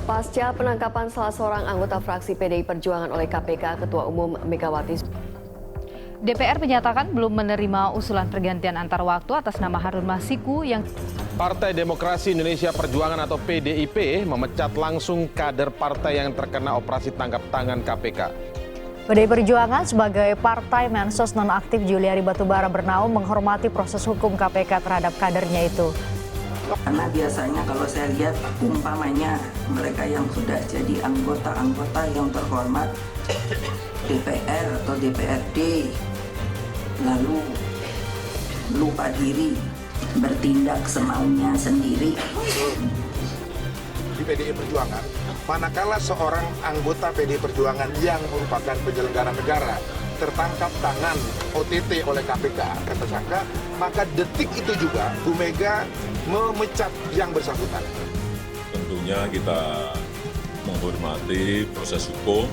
Pasca penangkapan salah seorang anggota fraksi PDI Perjuangan oleh KPK, Ketua Umum Megawati DPR menyatakan belum menerima usulan pergantian antar waktu atas nama Harun Masiku yang Partai Demokrasi Indonesia Perjuangan atau PDIP memecat langsung kader partai yang terkena operasi tangkap tangan KPK. PDI Perjuangan sebagai partai mensos nonaktif Juliari Batubara Bernaung menghormati proses hukum KPK terhadap kadernya itu. Karena biasanya kalau saya lihat umpamanya mereka yang sudah jadi anggota-anggota yang terhormat DPR atau DPRD lalu lupa diri, bertindak semaunya sendiri. Di PDI Perjuangan, manakala seorang anggota PDI Perjuangan yang merupakan penyelenggara negara tertangkap tangan OTT oleh KPK, tersangka, maka detik itu juga Bu Mega memecat yang bersangkutan. Tentunya kita menghormati proses hukum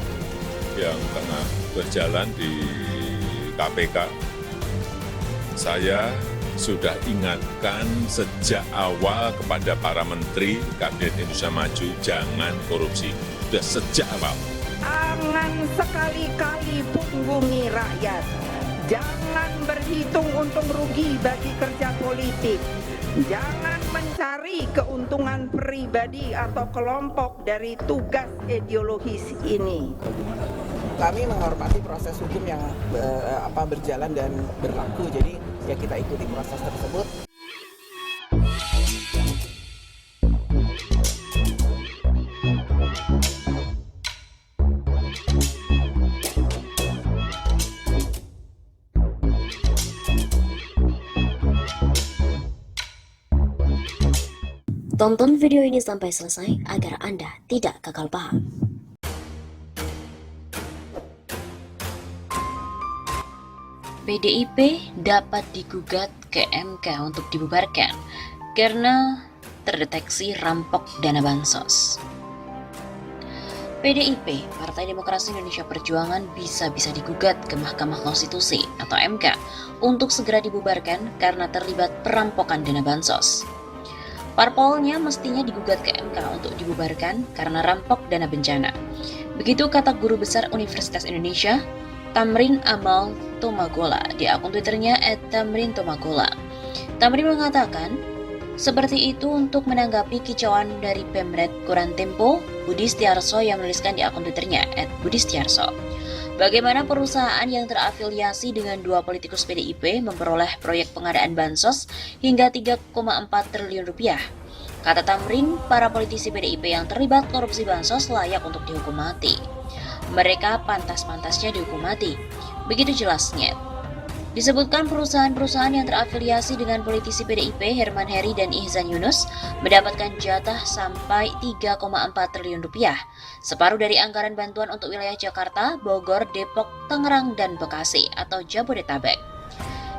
yang tengah berjalan di KPK. Saya sudah ingatkan sejak awal kepada para menteri Kabinet Indonesia Maju, jangan korupsi. Sudah sejak awal. Jangan sekali-kali punggungi rakyat. Jangan berhitung untung rugi bagi kerja politik. Jangan mencari keuntungan pribadi atau kelompok dari tugas ideologis ini. Kami menghormati proses hukum yang berjalan dan berlaku, jadi ya kita ikuti proses tersebut. Tonton video ini sampai selesai agar Anda tidak gagal paham. PDIP dapat digugat ke MK untuk dibubarkan karena terdeteksi rampok dana bansos. PDIP, Partai Demokrasi Indonesia Perjuangan, bisa-bisa digugat ke Mahkamah Konstitusi atau MK untuk segera dibubarkan karena terlibat perampokan dana bansos. Parpolnya mestinya digugat ke MK untuk dibubarkan karena rampok dana bencana. Begitu kata Guru Besar Universitas Indonesia, Tamrin Amal Tomagola di akun Twitternya @tamrintomagola. Tamrin mengatakan, seperti itu untuk menanggapi kicauan dari Pemret Koran Tempo, Budi Setiarso yang menuliskan di akun Twitternya @budisetiarso. Bagaimana perusahaan yang terafiliasi dengan dua politikus PDIP memperoleh proyek pengadaan bansos hingga 3,4 triliun rupiah? Kata Tamrin, para politisi PDIP yang terlibat korupsi bansos layak untuk dihukum mati. Mereka pantas-pantasnya dihukum mati. Begitu jelasnya. Disebutkan perusahaan-perusahaan yang terafiliasi dengan politisi PDIP Herman Heri dan Ihsan Yunus mendapatkan jatah sampai 3,4 triliun rupiah, separuh dari anggaran bantuan untuk wilayah Jakarta, Bogor, Depok, Tangerang, dan Bekasi atau Jabodetabek.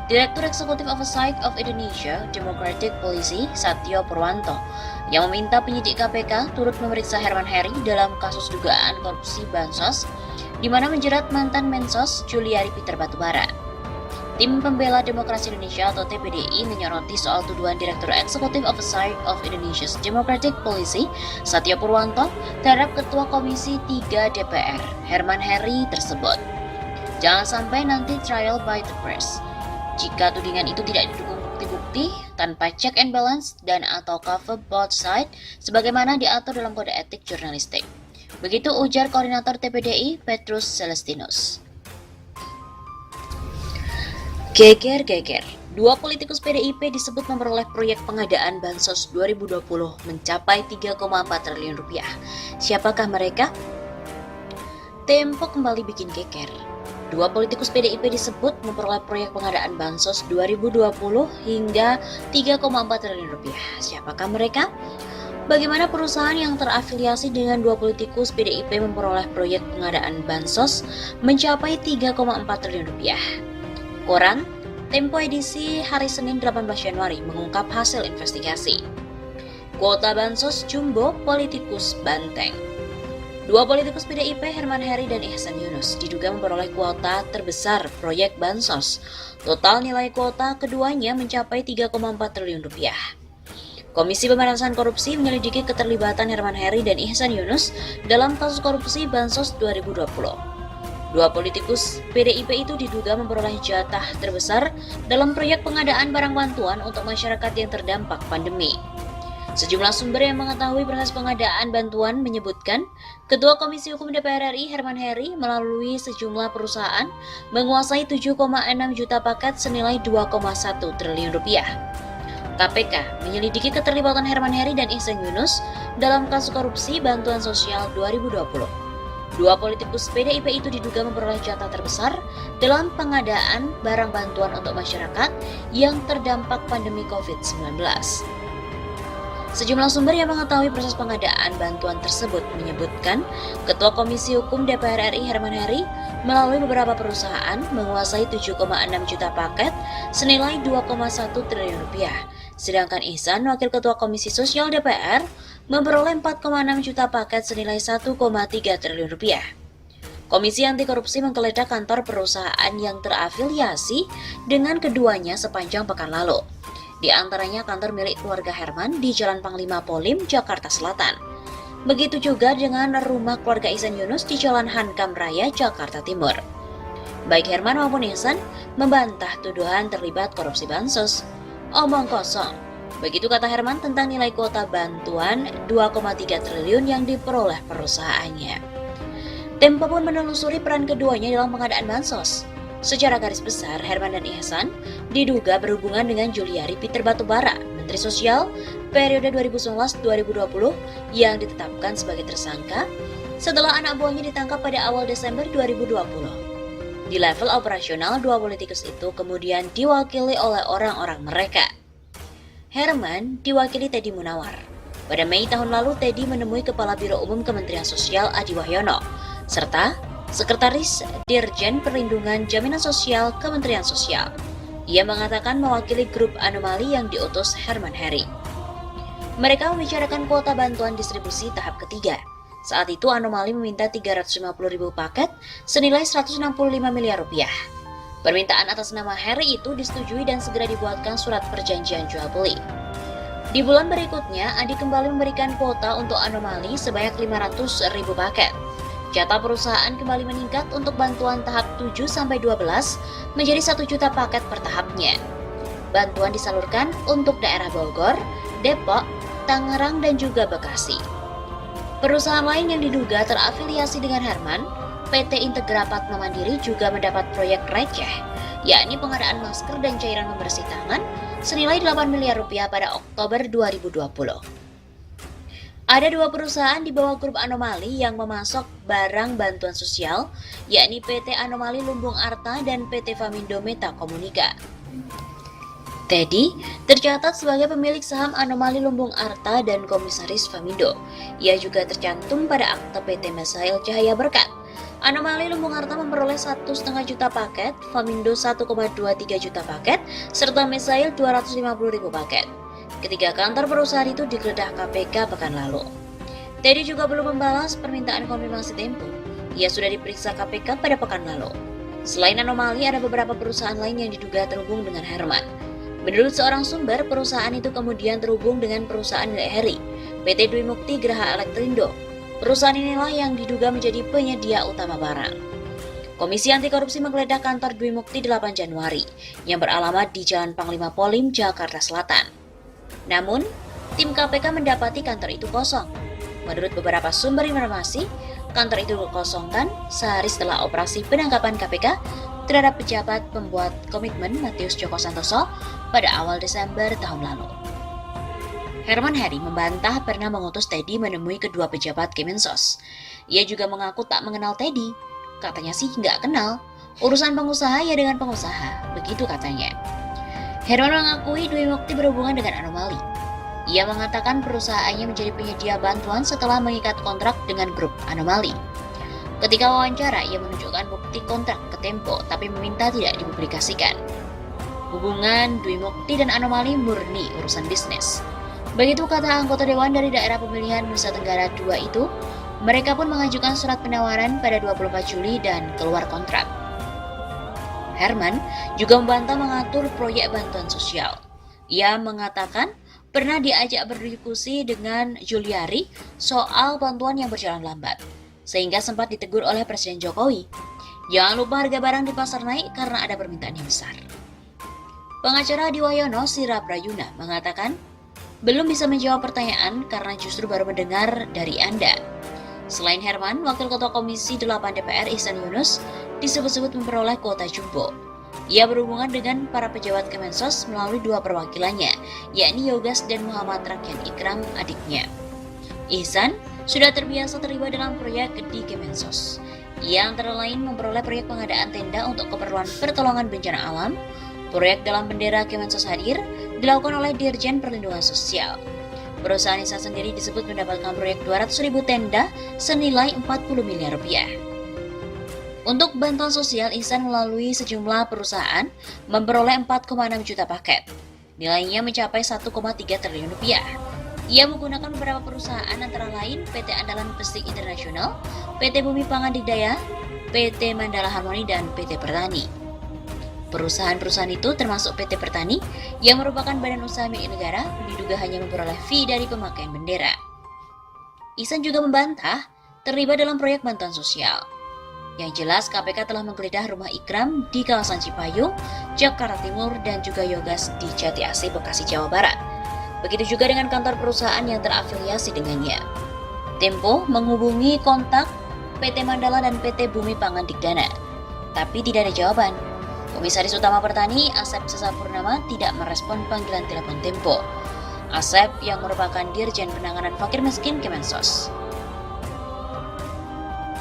Direktur Eksekutif Oversight of Indonesia Democratic Policy Satyo Purwanto yang meminta penyidik KPK turut memeriksa Herman Heri dalam kasus dugaan korupsi bansos di mana menjerat mantan Mensos Juliari Peter Batubara. Tim Pembela Demokrasi Indonesia atau TPDI menyoroti soal tuduhan Direktur Eksekutif Oversight of Indonesia's Democratic Policy Satyo Purwanto terhadap Ketua Komisi 3 DPR Herman Heri tersebut. Jangan sampai nanti trial by the press. Jika tudingan itu tidak didukung bukti-bukti tanpa check and balance dan atau cover both side sebagaimana diatur dalam kode etik jurnalistik. Begitu ujar koordinator TPDI Petrus Celestinus. Geger-geger. Dua politikus PDIP disebut memperoleh proyek pengadaan Bansos 2020 mencapai 3,4 triliun rupiah. Siapakah mereka? Tempo kembali bikin geger. Dua politikus PDIP disebut memperoleh proyek pengadaan Bansos 2020 hingga 3,4 triliun rupiah. Siapakah mereka? Bagaimana perusahaan yang terafiliasi dengan dua politikus PDIP memperoleh proyek pengadaan Bansos mencapai 3,4 triliun rupiah? Koran Tempo edisi hari Senin 18 Januari mengungkap hasil investigasi. Kuota Bansos Jumbo politikus Banteng. Dua politikus PDIP Herman Heri dan Ihsan Yunus diduga memperoleh kuota terbesar proyek Bansos. Total nilai kuota keduanya mencapai 3,4 triliun rupiah. Komisi Pemberantasan Korupsi menyelidiki keterlibatan Herman Heri dan Ihsan Yunus dalam kasus korupsi Bansos 2020. Dua politikus PDIP itu diduga memperoleh jatah terbesar dalam proyek pengadaan barang bantuan untuk masyarakat yang terdampak pandemi. Sejumlah sumber yang mengetahui proses pengadaan bantuan menyebutkan Ketua Komisi Hukum DPR RI Herman Heri melalui sejumlah perusahaan menguasai 7,6 juta paket senilai 2,1 triliun rupiah. KPK menyelidiki keterlibatan Herman Heri dan Ihsan Yunus dalam kasus korupsi bantuan sosial 2020. Dua politikus PDIP itu diduga memperoleh jatah terbesar dalam pengadaan barang bantuan untuk masyarakat yang terdampak pandemi COVID-19. Sejumlah sumber yang mengetahui proses pengadaan bantuan tersebut menyebutkan Ketua Komisi Hukum DPR RI Herman Heri melalui beberapa perusahaan menguasai 7,6 juta paket senilai 2,1 triliun rupiah. Sedangkan Ihsan, Wakil Ketua Komisi Sosial DPR, memperoleh 4,6 juta paket senilai 1,3 triliun rupiah. Komisi Anti Korupsi menggeledah kantor perusahaan yang terafiliasi dengan keduanya sepanjang pekan lalu. Di antaranya kantor milik keluarga Herman di Jalan Panglima Polim, Jakarta Selatan. Begitu juga dengan rumah keluarga Ihsan Yunus di Jalan Hankam Raya, Jakarta Timur. Baik Herman maupun Ihsan membantah tuduhan terlibat korupsi bansos. Omong kosong. Begitu kata Herman tentang nilai kuota bantuan 2,3 triliun yang diperoleh perusahaannya. Tempo pun menelusuri peran keduanya dalam pengadaan bansos. Secara garis besar, Herman dan Ihsan diduga berhubungan dengan Juliari Peter Batubara, Menteri Sosial periode 2019-2020 yang ditetapkan sebagai tersangka setelah anak buahnya ditangkap pada awal Desember 2020. Di level operasional, dua politikus itu kemudian diwakili oleh orang-orang mereka. Herman diwakili Teddy Munawar. Pada Mei tahun lalu, Teddy menemui Kepala Biro Umum Kementerian Sosial Adi Wahyono, serta Sekretaris Dirjen Perlindungan Jaminan Sosial Kementerian Sosial. Ia mengatakan mewakili grup anomali yang diutus Herman Heri. Mereka membicarakan kuota bantuan distribusi tahap ketiga. Saat itu anomali meminta 350.000 paket senilai 165 miliar rupiah. Permintaan atas nama Heri itu disetujui dan segera dibuatkan surat perjanjian jual beli. Di bulan berikutnya, Adi kembali memberikan kuota untuk anomali sebanyak 500.000 paket. Jatah perusahaan kembali meningkat untuk bantuan tahap 7-12 menjadi 1 juta paket per tahapnya. Bantuan disalurkan untuk daerah Bogor, Depok, Tangerang, dan juga Bekasi. Perusahaan lain yang diduga terafiliasi dengan Herman, PT Integrapat Mandiri juga mendapat proyek receh, yakni pengadaan masker dan cairan pembersih tangan senilai 8 miliar rupiah pada Oktober 2020. Ada dua perusahaan di bawah grup anomali yang memasok barang bantuan sosial, yakni PT Anomali Lumbung Arta dan PT Famindo Meta Komunika. Teddy tercatat sebagai pemilik saham Anomali Lumbung Arta dan Komisaris Famindo. Ia juga tercantum pada akte PT Mesail Cahaya Berkat. Anomali Lumbung Arta memperoleh 1,5 juta paket, Famindo 1,23 juta paket, serta Mesail 250.000 paket. Ketiga kantor perusahaan itu digeledah KPK pekan lalu. Teddy juga belum membalas permintaan konfirmasi Tempo. Ia sudah diperiksa KPK pada pekan lalu. Selain Anomali, ada beberapa perusahaan lain yang diduga terhubung dengan Herman. Menurut seorang sumber, perusahaan itu kemudian terhubung dengan perusahaan milik Heri, PT Dwi Mukti Graha Elektrindo. Perusahaan inilah yang diduga menjadi penyedia utama barang. Komisi Anti Korupsi menggeledah kantor Dwi Mukti 8 Januari, yang beralamat di Jalan Panglima Polim, Jakarta Selatan. Namun, tim KPK mendapati kantor itu kosong. Menurut beberapa sumber informasi, kantor itu dikosongkan sehari setelah operasi penangkapan KPK terhadap pejabat pembuat komitmen Matius Joko Santoso pada awal Desember tahun lalu. Herman Heri membantah pernah mengutus Teddy menemui kedua pejabat Kemensos. Ia juga mengaku tak mengenal Teddy. Katanya sih nggak kenal. Urusan pengusaha ya dengan pengusaha, begitu katanya. Herman mengakui Dwi Mukti berhubungan dengan Anomali. Ia mengatakan perusahaannya menjadi penyedia bantuan setelah mengikat kontrak dengan grup Anomali. Ketika wawancara, ia menunjukkan bukti kontrak ke Tempo, tapi meminta tidak dipublikasikan. Hubungan Dwi Mukti dan Anomali murni urusan bisnis. Begitu kata anggota Dewan dari daerah pemilihan Nusa Tenggara II itu, mereka pun mengajukan surat penawaran pada 24 Juli dan keluar kontrak. Herman juga membantah mengatur proyek bantuan sosial. Ia mengatakan pernah diajak berdiskusi dengan Juliari soal bantuan yang berjalan lambat, sehingga sempat ditegur oleh Presiden Jokowi. Jangan lupa harga barang di pasar naik karena ada permintaan yang besar. Pengacara Diwayono Siraprayuna mengatakan, belum bisa menjawab pertanyaan karena justru baru mendengar dari Anda. Selain Herman, Wakil Ketua Komisi 8 DPR Ihsan Yunus disebut-sebut memperoleh kuota jumbo. Ia berhubungan dengan para pejabat Kemensos melalui dua perwakilannya, yakni Yogas dan Muhammad Rakyat Ikram adiknya. Ihsan sudah terbiasa terlibat dalam proyek di Kemensos. Ia antara lain memperoleh proyek pengadaan tenda untuk keperluan pertolongan bencana alam. Proyek dalam bendera Kemensos hadir dilakukan oleh Dirjen Perlindungan Sosial. Perusahaan Ihsan sendiri disebut mendapatkan proyek 200.000 tenda senilai 40 miliar rupiah. Untuk bantuan sosial, Ihsan melalui sejumlah perusahaan memperoleh 4,6 juta paket. Nilainya mencapai 1,3 triliun rupiah. Ia menggunakan beberapa perusahaan antara lain PT Andalan Pestik Internasional, PT Bumi Pangan Dikdaya, PT Mandala Harmoni, dan PT Pertani. Perusahaan-perusahaan itu termasuk PT Pertani yang merupakan badan usaha milik negara diduga hanya memperoleh fee dari pemakaian bendera. Ihsan juga membantah terlibat dalam proyek bantuan sosial. Yang jelas KPK telah menggeledah rumah Ikram di kawasan Cipayung, Jakarta Timur dan juga Yogas di Jati Asih, Bekasi, Jawa Barat. Begitu juga dengan kantor perusahaan yang terafiliasi dengannya. Tempo menghubungi kontak PT Mandala dan PT Bumi Pangan Dikdana, tapi tidak ada jawaban. Komisaris Utama Pertani, Asep Sesapurnama, tidak merespon panggilan telepon Tempo. Asep yang merupakan Dirjen Penanganan Fakir Miskin Kemensos.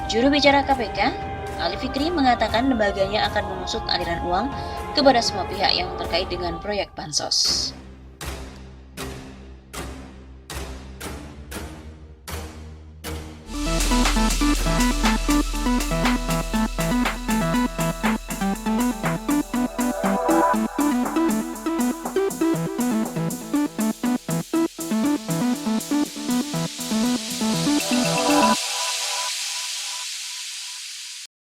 Juru bicara KPK, Ali Fikri, mengatakan lembaganya akan mengusut aliran uang kepada semua pihak yang terkait dengan proyek Bansos.